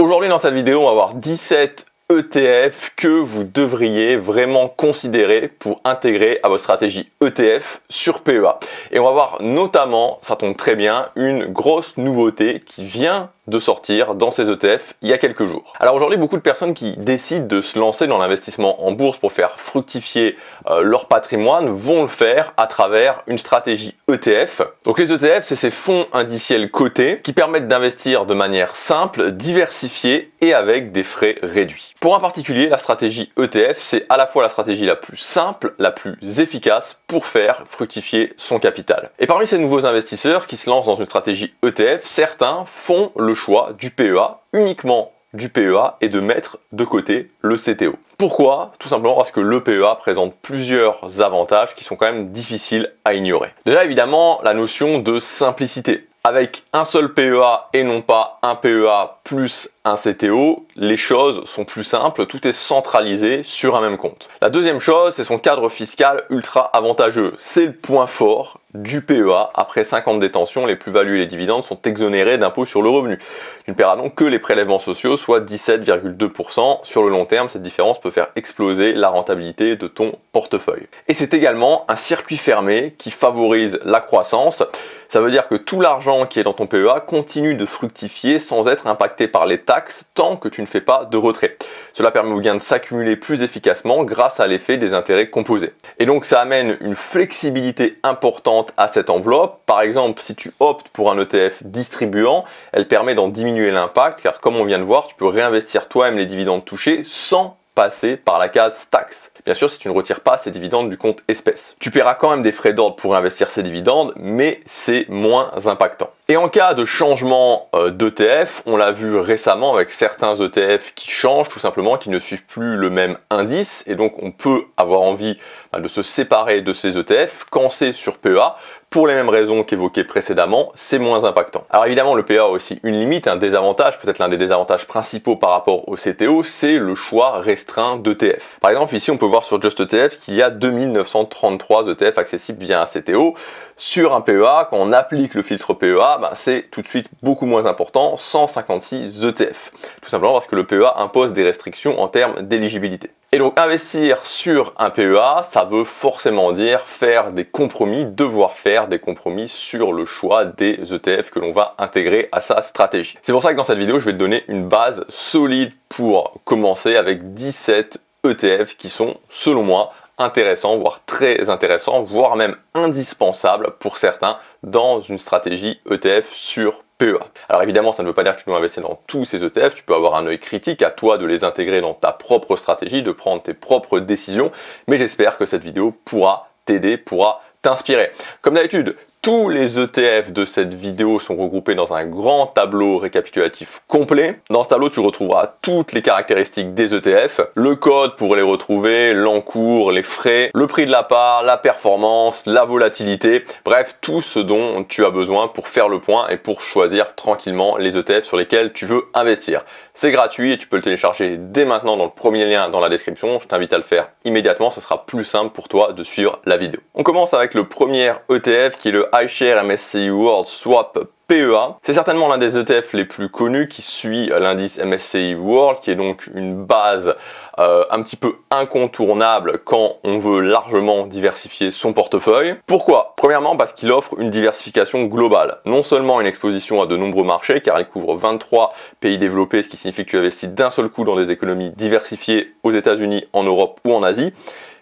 Aujourd'hui dans cette vidéo, on va voir 17 ETF que vous devriez vraiment considérer pour intégrer à votre stratégie ETF sur PEA. Et on va voir notamment, ça tombe très bien, une grosse nouveauté qui vient de sortir dans ces ETF il y a quelques jours. Alors aujourd'hui, beaucoup de personnes qui décident de se lancer dans l'investissement en bourse pour faire fructifier leur patrimoine vont le faire à travers une stratégie ETF. Donc les ETF, c'est ces fonds indiciels cotés qui permettent d'investir de manière simple, diversifiée et avec des frais réduits. Pour un particulier, la stratégie ETF, c'est à la fois la stratégie la plus simple, la plus efficace pour faire fructifier son capital. Et parmi ces nouveaux investisseurs qui se lancent dans une stratégie ETF, certains font le choix du PEA, uniquement du PEA, et de mettre de côté le CTO. Pourquoi? Tout simplement parce que le PEA présente plusieurs avantages qui sont quand même difficiles à ignorer. Déjà évidemment la notion de simplicité. Avec un seul PEA et non pas un PEA plus un CTO, les choses sont plus simples, tout est centralisé sur un même compte. La deuxième chose, c'est son cadre fiscal ultra avantageux. C'est le point fort du PEA. Après 5 ans de détention, les plus-values et les dividendes sont exonérés d'impôt sur le revenu. Tu ne paieras donc que les prélèvements sociaux, soit 17,2%. Sur le long terme, cette différence peut faire exploser la rentabilité de ton portefeuille. Et c'est également un circuit fermé qui favorise la croissance. Ça veut dire que tout l'argent qui est dans ton PEA continue de fructifier sans être impacté par les taxes tant que tu ne fais pas de retrait. Cela permet aux gains de s'accumuler plus efficacement grâce à l'effet des intérêts composés. Et donc ça amène une flexibilité importante à cette enveloppe. Par exemple, si tu optes pour un ETF distribuant, elle permet d'en diminuer l'impact car comme on vient de voir, tu peux réinvestir toi-même les dividendes touchés sans passer par la case taxe. Bien sûr, si tu ne retires pas ces dividendes du compte espèces. Tu paieras quand même des frais d'ordre pour investir ces dividendes, mais c'est moins impactant. Et en cas de changement d'ETF, on l'a vu récemment avec certains ETF qui changent tout simplement, qui ne suivent plus le même indice, et donc on peut avoir envie de se séparer de ces ETF quand c'est sur PEA. Pour les mêmes raisons qu'évoquées précédemment, c'est moins impactant. Alors évidemment, le PEA a aussi une limite, un désavantage, peut-être l'un des désavantages principaux par rapport au CTO, c'est le choix restreint d'ETF. Par exemple, ici, on peut voir sur Just ETF qu'il y a 2933 ETF accessibles via un CTO. Sur un PEA, quand on applique le filtre PEA, c'est tout de suite beaucoup moins important, 156 ETF. Tout simplement parce que le PEA impose des restrictions en termes d'éligibilité. Et donc investir sur un PEA, ça veut forcément dire faire des compromis, devoir faire des compromis sur le choix des ETF que l'on va intégrer à sa stratégie. C'est pour ça que dans cette vidéo, je vais te donner une base solide pour commencer avec 17 ETF qui sont, selon moi, intéressants, voire très intéressants, voire même indispensables pour certains dans une stratégie ETF sur PEA. Alors évidemment, ça ne veut pas dire que tu dois investir dans tous ces ETF, tu peux avoir un œil critique, à toi de les intégrer dans ta propre stratégie, de prendre tes propres décisions, mais j'espère que cette vidéo pourra t'aider, pourra t'inspirer. Comme d'habitude, tous les ETF de cette vidéo sont regroupés dans un grand tableau récapitulatif complet. Dans ce tableau, tu retrouveras toutes les caractéristiques des ETF, le code pour les retrouver, l'encours, les frais, le prix de la part, la performance, la volatilité, bref, tout ce dont tu as besoin pour faire le point et pour choisir tranquillement les ETF sur lesquels tu veux investir. C'est gratuit et tu peux le télécharger dès maintenant dans le premier lien dans la description. Je t'invite à le faire immédiatement, ce sera plus simple pour toi de suivre la vidéo. On commence avec le premier ETF qui est le iShares MSCI World Swap PEA. C'est certainement l'un des ETF les plus connus qui suit l'indice MSCI World, qui est donc une base un petit peu incontournable quand on veut largement diversifier son portefeuille. Pourquoi? Premièrement parce qu'il offre une diversification globale. Non seulement une exposition à de nombreux marchés, car il couvre 23 pays développés, ce qui signifie que tu investis d'un seul coup dans des économies diversifiées aux États-Unis, en Europe ou en Asie,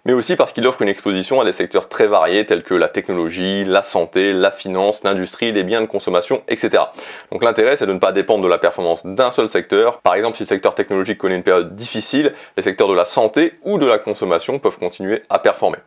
mais aussi parce qu'il offre une exposition à des secteurs très variés tels que la technologie, la santé, la finance, l'industrie, les biens de consommation, etc. Donc l'intérêt, c'est de ne pas dépendre de la performance d'un seul secteur. Par exemple, si le secteur technologique connaît une période difficile, les secteurs de la santé ou de la consommation peuvent continuer à performer.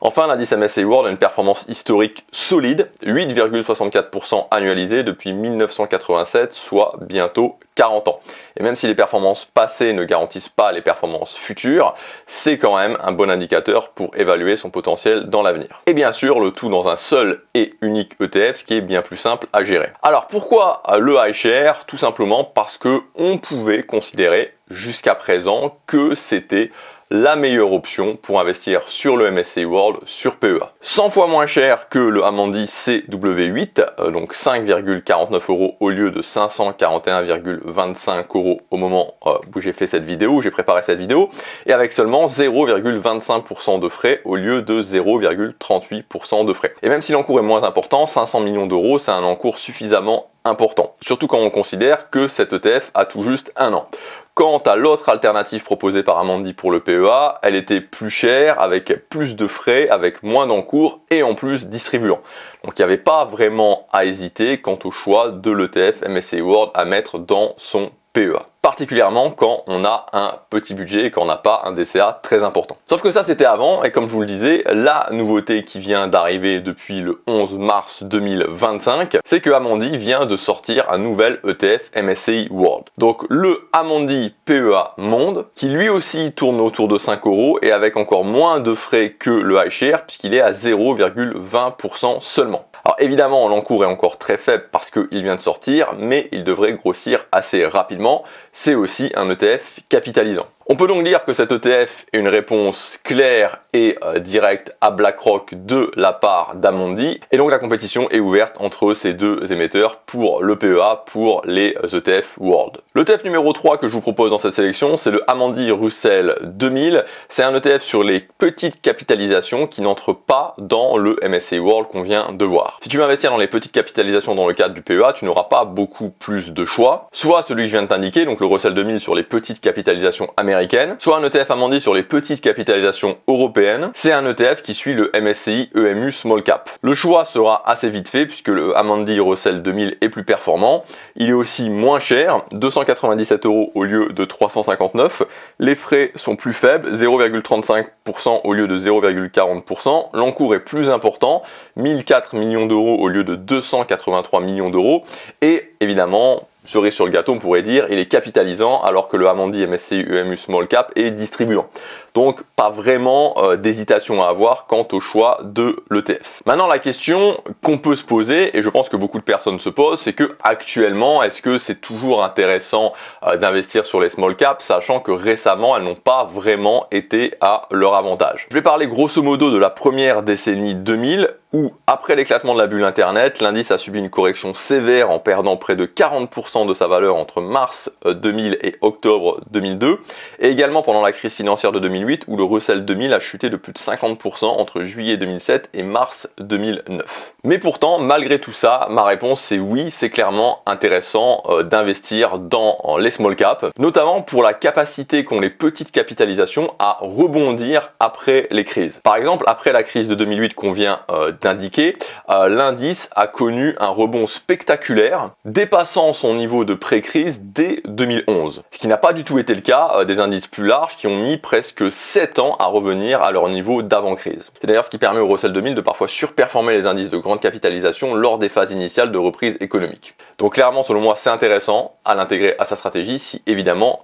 Enfin, l'indice MSCI World a une performance historique solide, 8,64% annualisé depuis 1987, soit bientôt 40 ans. Et même si les performances passées ne garantissent pas les performances futures, c'est quand même un bon indicateur pour évaluer son potentiel dans l'avenir. Et bien sûr, le tout dans un seul et unique ETF, ce qui est bien plus simple à gérer. Alors pourquoi le iShares? Tout simplement parce que on pouvait considérer jusqu'à présent que c'était la meilleure option pour investir sur le MSCI World sur PEA. 100 fois moins cher que le Amundi CW8, donc 5,49 € au lieu de 541,25 € au moment où j'ai fait cette vidéo, où j'ai préparé cette vidéo, et avec seulement 0,25% de frais au lieu de 0,38% de frais. Et même si l'encours est moins important, 500 millions d'euros, c'est un encours suffisamment important, surtout quand on considère que cet ETF a tout juste un an. Quant à l'autre alternative proposée par Amundi pour le PEA, elle était plus chère, avec plus de frais, avec moins d'encours et en plus distribuant. Donc il n'y avait pas vraiment à hésiter quant au choix de l'ETF MSCI World à mettre dans son PEA. Particulièrement quand on a un petit budget et quand on n'a pas un DCA très important. Sauf que ça c'était avant, et comme je vous le disais, la nouveauté qui vient d'arriver depuis le 11 mars 2025, c'est que Amundi vient de sortir un nouvel ETF MSCI World. Donc le Amundi PEA Monde, qui lui aussi tourne autour de 5 € et avec encore moins de frais que le iShare, puisqu'il est à 0,20% seulement. Alors évidemment, l'encours est encore très faible parce qu'il vient de sortir, mais il devrait grossir assez rapidement. C'est aussi un ETF capitalisant. On peut donc dire que cet ETF est une réponse claire et directe à BlackRock de la part d'Amundi, et donc la compétition est ouverte entre ces deux émetteurs pour le PEA, pour les ETF World. L'ETF numéro 3 que je vous propose dans cette sélection, c'est le Amundi Russell 2000. C'est un ETF sur les petites capitalisations qui n'entre pas dans le MSCI World qu'on vient de voir. Si tu veux investir dans les petites capitalisations dans le cadre du PEA, tu n'auras pas beaucoup plus de choix. Soit celui que je viens de t'indiquer, donc le Russell 2000 sur les petites capitalisations américaines, soit un ETF Amundi sur les petites capitalisations européennes. C'est un ETF qui suit le MSCI EMU Small Cap. Le choix sera assez vite fait puisque le Amundi Russell 2000 est plus performant. Il est aussi moins cher, 297 € au lieu de 359. Les frais sont plus faibles, 0,35% au lieu de 0,40%. L'encours est plus important, 1004 millions d'euros au lieu de 283 millions d'euros. Et évidemment, cerise sur le gâteau, on pourrait dire, il est capitalisant alors que le Amundi MSCI EMU Small Cap est distribuant. Donc pas vraiment d'hésitation à avoir quant au choix de l'ETF. Maintenant la question qu'on peut se poser, et je pense que beaucoup de personnes se posent, c'est que actuellement, est-ce que c'est toujours intéressant d'investir sur les small caps, sachant que récemment elles n'ont pas vraiment été à leur avantage. Je vais parler grosso modo de la première décennie 2000, où après l'éclatement de la bulle internet, l'indice a subi une correction sévère en perdant près de 40% de sa valeur entre mars 2000 et octobre 2002, et également pendant la crise financière de 2008, où le Russell 2000 a chuté de plus de 50% entre juillet 2007 et mars 2009. Mais pourtant, malgré tout ça, ma réponse c'est oui, c'est clairement intéressant d'investir dans les small caps, notamment pour la capacité qu'ont les petites capitalisations à rebondir après les crises. Par exemple, après la crise de 2008 qu'on vient d'indiquer, l'indice a connu un rebond spectaculaire, dépassant son niveau de pré-crise dès 2011. Ce qui n'a pas du tout été le cas des indices plus larges qui ont mis presque 7 ans à revenir à leur niveau d'avant-crise. C'est d'ailleurs ce qui permet au Russell 2000 de parfois surperformer les indices de grande capitalisation lors des phases initiales de reprise économique. Donc clairement, selon moi, c'est intéressant à l'intégrer à sa stratégie si évidemment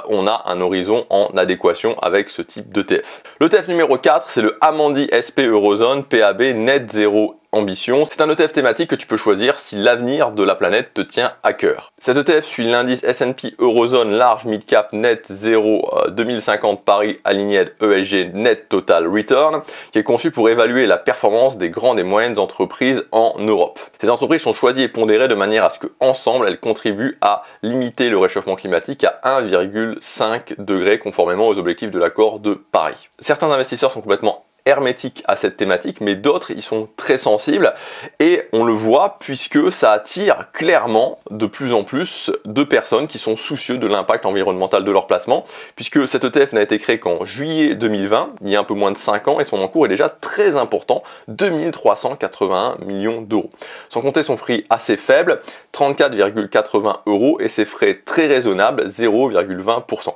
on a un horizon en adéquation avec ce type d'ETF. L'ETF numéro 4, c'est le Amundi SP Eurozone PAB Net Zero Ambition. C'est un ETF thématique que tu peux choisir si l'avenir de la planète te tient à cœur. Cet ETF suit l'indice S&P Eurozone Large Mid Cap Net Zero 2050 Paris Aligned ESG Net Total Return, qui est conçu pour évaluer la performance des grandes et moyennes entreprises en Europe. Ces entreprises sont choisies et pondérées de manière à ce qu'ensemble elles contribuent à limiter le réchauffement climatique à 1,5 degré conformément aux objectifs de l'accord de Paris. Certains investisseurs sont complètement hermétique à cette thématique, mais d'autres y sont très sensibles et on le voit puisque ça attire clairement de plus en plus de personnes qui sont soucieux de l'impact environnemental de leur placement, puisque cet ETF n'a été créé qu'en juillet 2020, il y a un peu moins de 5 ans, et son encours est déjà très important, 2381 millions d'euros. Sans compter son prix assez faible, 34,80 €, et ses frais très raisonnables, 0,20%.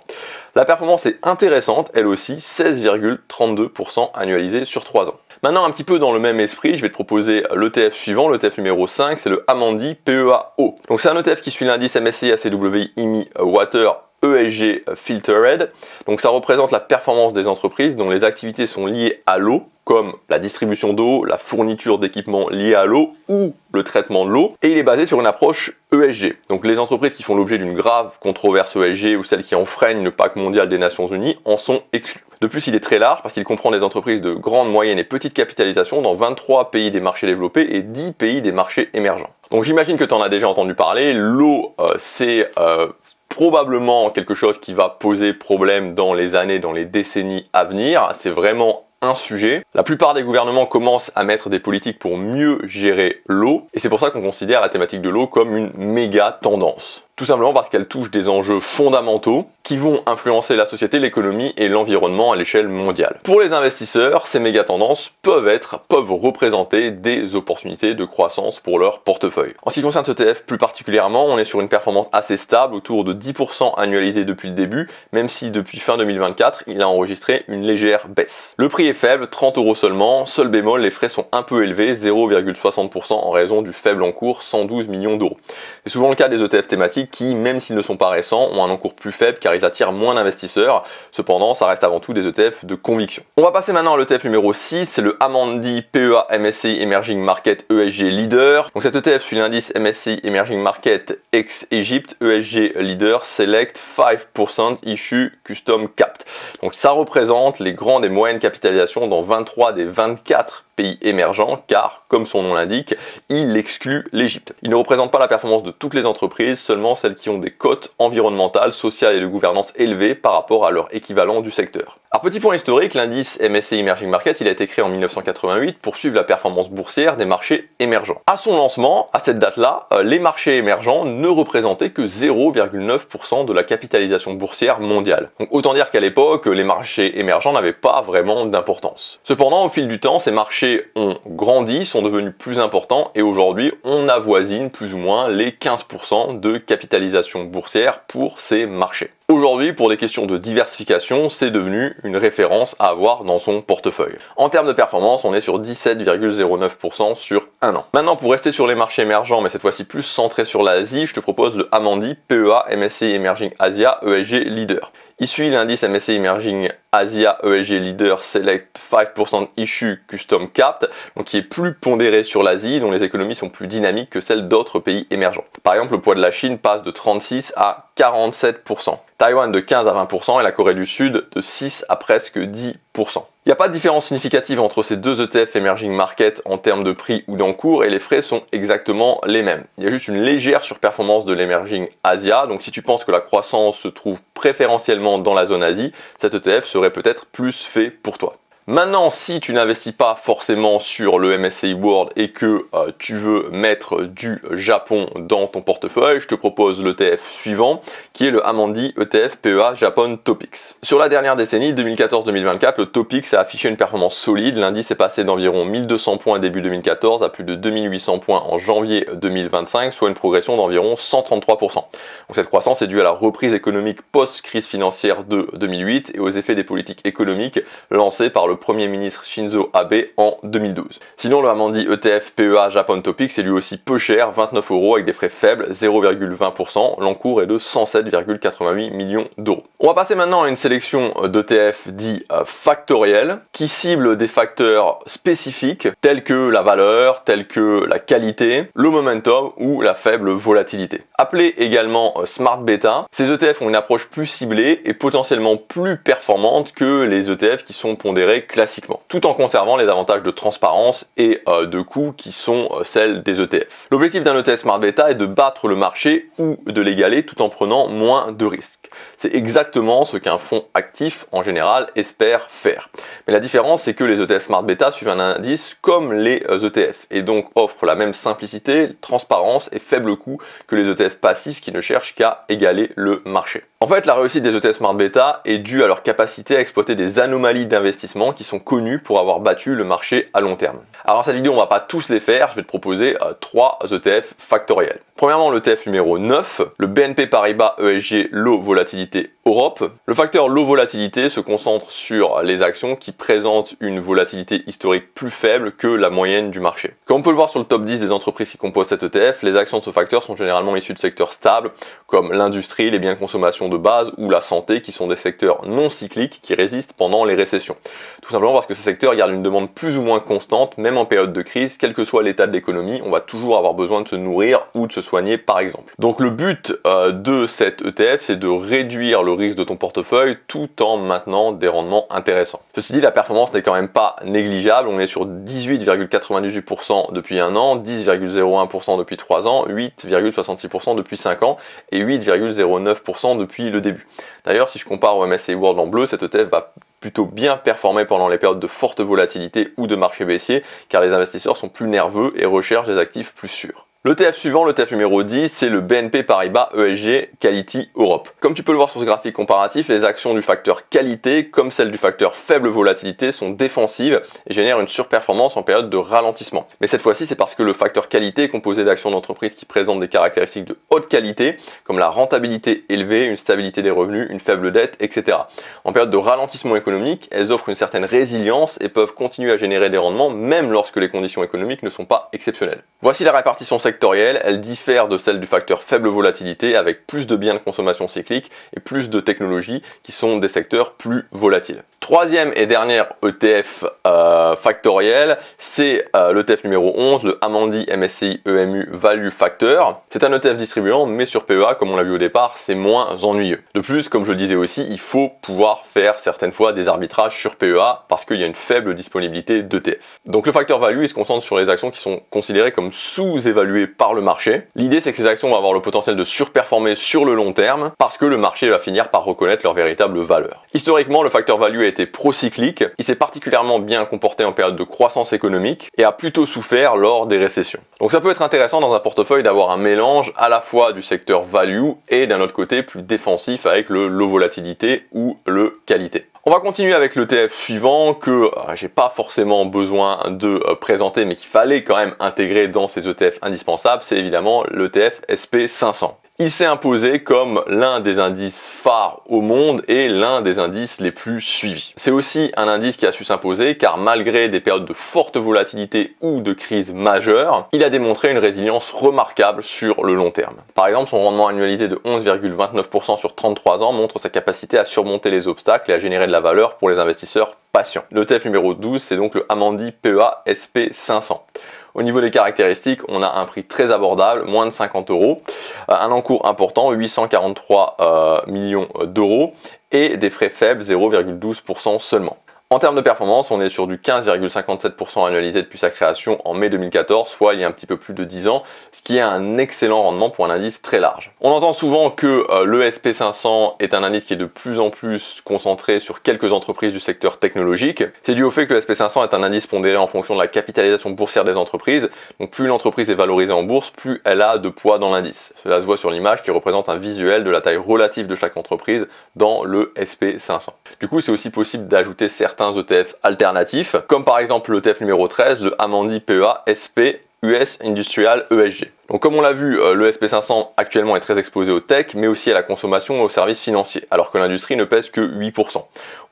La performance est intéressante, elle aussi, 16,32% annualisé sur 3 ans. Maintenant, un petit peu dans le même esprit, je vais te proposer l'ETF suivant, l'ETF numéro 5, c'est le Amundi PEA-O. Donc c'est un ETF qui suit l'indice MSCI ACWI IMI Water ESG Filtered. Donc ça représente la performance des entreprises dont les activités sont liées à l'eau, comme la distribution d'eau, la fourniture d'équipements liés à l'eau ou le traitement de l'eau, et il est basé sur une approche ESG. Donc les entreprises qui font l'objet d'une grave controverse ESG ou celles qui enfreignent le pacte mondial des Nations Unies en sont exclues. De plus, il est très large parce qu'il comprend des entreprises de grande, moyenne et petite capitalisation dans 23 pays des marchés développés et 10 pays des marchés émergents. Donc j'imagine que tu en as déjà entendu parler, l'eau c'est probablement quelque chose qui va poser problème dans les années, dans les décennies à venir. C'est vraiment un sujet. La plupart des gouvernements commencent à mettre des politiques pour mieux gérer l'eau, et c'est pour ça qu'on considère la thématique de l'eau comme une méga tendance. Tout simplement parce qu'elle touche des enjeux fondamentaux qui vont influencer la société, l'économie et l'environnement à l'échelle mondiale. Pour les investisseurs, ces méga tendances peuvent représenter des opportunités de croissance pour leur portefeuille. En ce qui concerne ce ETF plus particulièrement, on est sur une performance assez stable, autour de 10% annualisé depuis le début, même si depuis fin 2024, il a enregistré une légère baisse. Le prix est faible, 30 € seulement, seul bémol, les frais sont un peu élevés, 0,60% en raison du faible encours, 112 millions d'euros. C'est souvent le cas des ETF thématiques qui, même s'ils ne sont pas récents, ont un encours plus faible car ils attirent moins d'investisseurs. Cependant, ça reste avant tout des ETF de conviction. On va passer maintenant à l'ETF numéro 6, c'est le Amundi PEA MSCI Emerging Market ESG Leader. Donc cet ETF suit l'indice MSCI Emerging Market ex-Egypte ESG Leader Select 5% Issue Custom Capped. Donc ça représente les grandes et moyennes capitalisations dans 23 des 24 pays émergents, car, comme son nom l'indique, il exclut l'Égypte. Il ne représente pas la performance de toutes les entreprises, seulement celles qui ont des cotes environnementales, sociales et de gouvernance élevées par rapport à leur équivalent du secteur. Alors petit point historique, l'indice MSCI Emerging Market, il a été créé en 1988 pour suivre la performance boursière des marchés émergents. À son lancement, à cette date-là, les marchés émergents ne représentaient que 0,9% de la capitalisation boursière mondiale. Donc autant dire qu'à l'époque, les marchés émergents n'avaient pas vraiment d'importance. Cependant, au fil du temps, ces marchés ont grandi, sont devenus plus importants et aujourd'hui on avoisine plus ou moins les 15% de capitalisation boursière pour ces marchés. Aujourd'hui, pour des questions de diversification, c'est devenu une référence à avoir dans son portefeuille. En termes de performance, on est sur 17,09% sur un an. Maintenant, pour rester sur les marchés émergents, mais cette fois-ci plus centré sur l'Asie, je te propose le Amundi PEA MSCI Emerging Asia ESG Leader. Il suit l'indice MSCI Emerging Asia ESG Leader Select 5% Issue Custom Capped, donc qui est plus pondéré sur l'Asie, dont les économies sont plus dynamiques que celles d'autres pays émergents. Par exemple, le poids de la Chine passe de 36 à 47%. Taïwan de 15 à 20% et la Corée du Sud de 6 à presque 10%. Il n'y a pas de différence significative entre ces deux ETF Emerging Market en termes de prix ou d'encours et les frais sont exactement les mêmes. Il y a juste une légère surperformance de l'Emerging Asia, donc si tu penses que la croissance se trouve préférentiellement dans la zone Asie, cet ETF serait peut-être plus fait pour toi. Maintenant, si tu n'investis pas forcément sur le MSCI World et que tu veux mettre du Japon dans ton portefeuille, je te propose l'ETF suivant qui est le Amundi ETF PEA Japan Topix. Sur la dernière décennie, 2014-2024, le Topix a affiché une performance solide. L'indice est passé d'environ 1200 points début 2014 à plus de 2800 points en janvier 2025, soit une progression d'environ 133%. Donc cette croissance est due à la reprise économique post-crise financière de 2008 et aux effets des politiques économiques lancées par le Premier ministre Shinzo Abe en 2012. Sinon, le Amundi ETF PEA Japan Topix est lui aussi peu cher, 29 € avec des frais faibles, 0,20%. L'encours est de 107,88 millions d'euros. On va passer maintenant à une sélection d'ETF dits factoriels qui ciblent des facteurs spécifiques tels que la valeur, tels que la qualité, le momentum ou la faible volatilité. Appelés également Smart Beta, ces ETF ont une approche plus ciblée et potentiellement plus performante que les ETF qui sont pondérés classiquement, tout en conservant les avantages de transparence et de coûts qui sont celles des ETF. L'objectif d'un ETF Smart Beta est de battre le marché ou de l'égaler tout en prenant moins de risques. C'est exactement ce qu'un fonds actif en général espère faire. Mais la différence, c'est que les ETF Smart Beta suivent un indice comme les ETF et donc offrent la même simplicité, transparence et faible coût que les ETF passifs qui ne cherchent qu'à égaler le marché. En fait, la réussite des ETF Smart Beta est due à leur capacité à exploiter des anomalies d'investissement qui sont connues pour avoir battu le marché à long terme. Alors dans cette vidéo, on ne va pas tous les faire, je vais te proposer 3 ETF factoriels. Premièrement, l'ETF numéro 9, le BNP Paribas ESG Low Volatilité Europe. Le facteur Low Volatilité se concentre sur les actions qui présentent une volatilité historique plus faible que la moyenne du marché. Comme on peut le voir sur le top 10 des entreprises qui composent cet ETF, les actions de ce facteur sont généralement issues de secteurs stables comme l'industrie, les biens de consommation l'alimentation de base ou la santé, qui sont des secteurs non cycliques qui résistent pendant les récessions. Tout simplement parce que ces secteurs gardent une demande plus ou moins constante, même en période de crise, quel que soit l'état de l'économie, on va toujours avoir besoin de se nourrir ou de se soigner par exemple. Donc le but de cet ETF, c'est de réduire le risque de ton portefeuille tout en maintenant des rendements intéressants. Ceci dit, la performance n'est quand même pas négligeable, on est sur 18,98% depuis un an, 10,01% depuis 3 ans, 8,66% depuis 5 ans et 8,09% depuis le début. D'ailleurs, si je compare au MSCI World en bleu, cet ETF va plutôt bien performer pendant les périodes de forte volatilité ou de marché baissier, car les investisseurs sont plus nerveux et recherchent des actifs plus sûrs. L'ETF suivant, l'ETF numéro 10, c'est le BNP Paribas ESG Quality Europe. Comme tu peux le voir sur ce graphique comparatif, les actions du facteur qualité, comme celles du facteur faible volatilité, sont défensives et génèrent une surperformance en période de ralentissement. Mais cette fois-ci, c'est parce que le facteur qualité est composé d'actions d'entreprises qui présentent des caractéristiques de haute qualité, comme la rentabilité élevée, une stabilité des revenus, une faible dette, etc. En période de ralentissement économique, elles offrent une certaine résilience et peuvent continuer à générer des rendements, même lorsque les conditions économiques ne sont pas exceptionnelles. Voici la répartition sectorielle, elle diffère de celle du facteur faible volatilité avec plus de biens de consommation cyclique et plus de technologies qui sont des secteurs plus volatiles. Troisième et dernière ETF factoriel, c'est l'ETF numéro 11, le Amundi MSCI EMU Value Factor. C'est un ETF distribuant, mais sur PEA, comme on l'a vu au départ, c'est moins ennuyeux. De plus, comme je le disais aussi, il faut pouvoir faire certaines fois des arbitrages sur PEA parce qu'il y a une faible disponibilité d'ETF. Donc le facteur value, il se concentre sur les actions qui sont considérées comme sous-évaluées par le marché. L'idée, c'est que ces actions vont avoir le potentiel de surperformer sur le long terme parce que le marché va finir par reconnaître leur véritable valeur. Historiquement, le facteur value a été procyclique. Il s'est particulièrement bien comporté en période de croissance économique et a plutôt souffert lors des récessions. Donc ça peut être intéressant dans un portefeuille d'avoir un mélange à la fois du secteur value et d'un autre côté plus défensif avec le low volatilité ou le qualité. On va continuer avec l'ETF suivant que j'ai pas forcément besoin de présenter mais qu'il fallait quand même intégrer dans ces ETF indispensables, c'est évidemment l'ETF SP500. Il s'est imposé comme l'un des indices phares au monde et l'un des indices les plus suivis. C'est aussi un indice qui a su s'imposer car malgré des périodes de forte volatilité ou de crise majeure, il a démontré une résilience remarquable sur le long terme. Par exemple, son rendement annualisé de 11,29% sur 33 ans montre sa capacité à surmonter les obstacles et à générer de la valeur pour les investisseurs patients. L'ETF numéro 12, c'est donc le Amundi PEA SP500. Au niveau des caractéristiques, on a un prix très abordable, moins de 50 €, un encours important, 843 millions d'euros, et des frais faibles, 0,12% seulement. En termes de performance, on est sur du 15,57% annualisé depuis sa création en mai 2014, soit il y a un petit peu plus de 10 ans, ce qui est un excellent rendement pour un indice très large. On entend souvent que le SP500 est un indice qui est de plus en plus concentré sur quelques entreprises du secteur technologique. C'est dû au fait que le SP500 est un indice pondéré en fonction de la capitalisation boursière des entreprises. Donc plus l'entreprise est valorisée en bourse, plus elle a de poids dans l'indice. Cela se voit sur l'image qui représente un visuel de la taille relative de chaque entreprise dans le SP500. Du coup, c'est aussi possible d'ajouter certains ETF alternatifs, comme par exemple l'ETF numéro 13, le Amundi PEA SP US Industrial ESG. Donc comme on l'a vu, le SP500 actuellement est très exposé aux tech, mais aussi à la consommation et aux services financiers, alors que l'industrie ne pèse que 8%.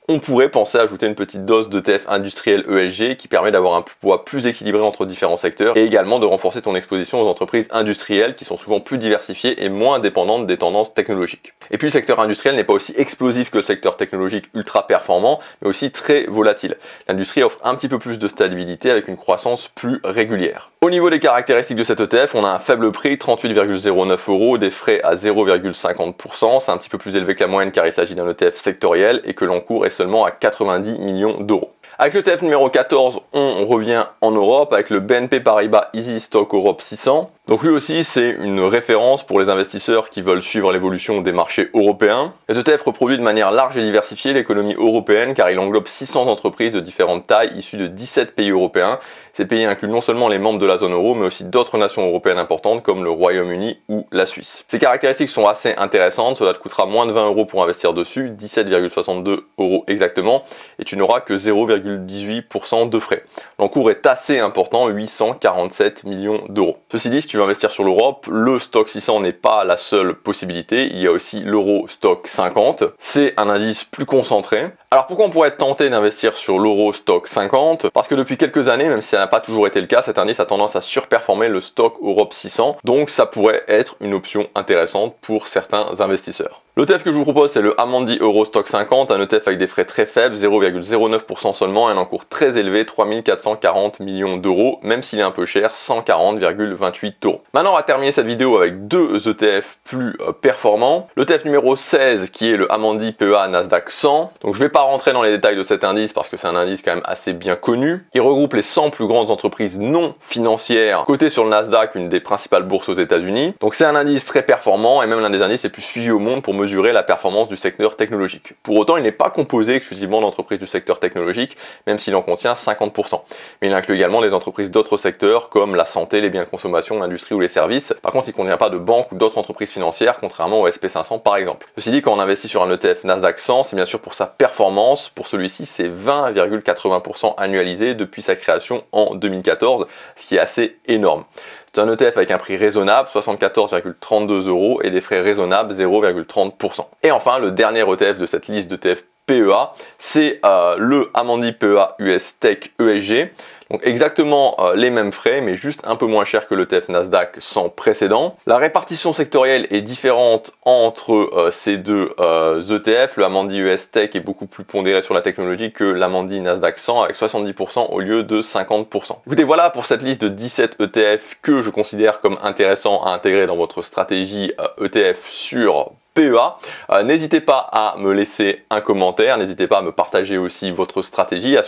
On pourrait penser à ajouter une petite dose d'ETF industriel ESG qui permet d'avoir un poids plus équilibré entre différents secteurs et également de renforcer ton exposition aux entreprises industrielles qui sont souvent plus diversifiées et moins dépendantes des tendances technologiques. Et puis le secteur industriel n'est pas aussi explosif que le secteur technologique ultra performant, mais aussi très volatile. L'industrie offre un petit peu plus de stabilité avec une croissance plus régulière. Au niveau des caractéristiques de cet ETF, on a un faible prix, 38,09 €, des frais à 0,50%, c'est un petit peu plus élevé que la moyenne car il s'agit d'un ETF sectoriel et que l'encours est seulement à 90 millions d'euros. Avec l'ETF numéro 14, on revient en Europe avec le BNP Paribas Easy Stock Europe 600. Donc lui aussi, c'est une référence pour les investisseurs qui veulent suivre l'évolution des marchés européens. Cet ETF reproduit de manière large et diversifiée l'économie européenne car il englobe 600 entreprises de différentes tailles issues de 17 pays européens. Ces pays incluent non seulement les membres de la zone euro, mais aussi d'autres nations européennes importantes comme le Royaume-Uni ou la Suisse. Ces caractéristiques sont assez intéressantes, cela te coûtera moins de 20 € pour investir dessus, 17,62 € exactement, et tu n'auras que 0,18% de frais. L'encours est assez important, 847 millions d'euros. Ceci dit, si tu veux investir sur l'Europe, le stock 600 n'est pas la seule possibilité, il y a aussi l'Euro Stock 50, c'est un indice plus concentré. Alors pourquoi on pourrait être tenté d'investir sur l'Euro Stock 50? Parce que depuis quelques années, même si ça n'a pas toujours été le cas, cet indice a tendance à surperformer le stock Europe 600, donc ça pourrait être une option intéressante pour certains investisseurs. L'ETF que je vous propose, c'est le Amundi Euro Stock 50, un ETF avec des frais très faibles, 0,09% seulement, et un encours très élevé, 3440 millions d'euros, même s'il est un peu cher, 140,28 euros. Maintenant, on va terminer cette vidéo avec deux ETF plus performants. L'ETF numéro 16, qui est le Amundi PEA Nasdaq 100. Donc, je ne vais pas rentrer dans les détails de cet indice parce que c'est un indice quand même assez bien connu. Il regroupe les 100 plus grandes entreprises non financières cotées sur le Nasdaq, une des principales bourses aux États-Unis. Donc, c'est un indice très performant et même l'un des indices les plus suivis au monde pour mesurer la performance du secteur technologique. Pour autant, il n'est pas composé exclusivement d'entreprises du secteur technologique, même s'il en contient 50%. Mais il inclut également des entreprises d'autres secteurs comme la santé, les biens de consommation, l'industrie ou les services. Par contre, il ne contient pas de banques ou d'autres entreprises financières, contrairement au SP500 par exemple. Ceci dit, quand on investit sur un ETF Nasdaq 100, c'est bien sûr pour sa performance. Pour celui-ci, c'est 20,80% annualisé depuis sa création en 2014, ce qui est assez énorme. C'est un ETF avec un prix raisonnable, 74,32 euros, et des frais raisonnables, 0,30%. Et enfin, le dernier ETF de cette liste d'ETF PEA, c'est le Amundi PEA US Tech ESG. Donc exactement les mêmes frais, mais juste un peu moins cher que l'ETF Nasdaq 100 précédent. La répartition sectorielle est différente entre ces deux ETF. Le Amundi US Tech est beaucoup plus pondéré sur la technologie que l'Amundi Nasdaq 100 avec 70% au lieu de 50%. Écoutez, voilà pour cette liste de 17 ETF que je considère comme intéressant à intégrer dans votre stratégie ETF sur PEA. N'hésitez pas à me laisser un commentaire, n'hésitez pas à me partager aussi votre stratégie,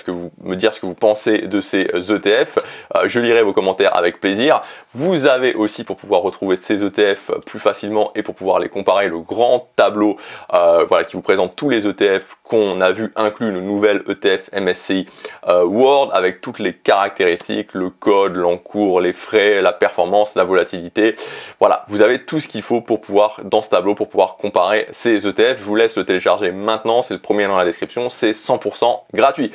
me dire ce que vous pensez de ces ETF. Je lirai vos commentaires avec plaisir. Vous avez aussi, pour pouvoir retrouver ces ETF plus facilement et pour pouvoir les comparer, le grand tableau qui vous présente tous les ETF qu'on a vu inclus le nouvel ETF MSCI World avec toutes les caractéristiques, le code, l'encours, les frais, la performance, la volatilité. Voilà, vous avez tout ce qu'il faut pour pouvoir, dans ce tableau, pour pouvoir comparer ces ETF. Je vous laisse le télécharger maintenant, c'est le premier dans la description, c'est 100% gratuit.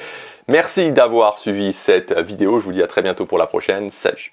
Merci d'avoir suivi cette vidéo, je vous dis à très bientôt pour la prochaine, salut!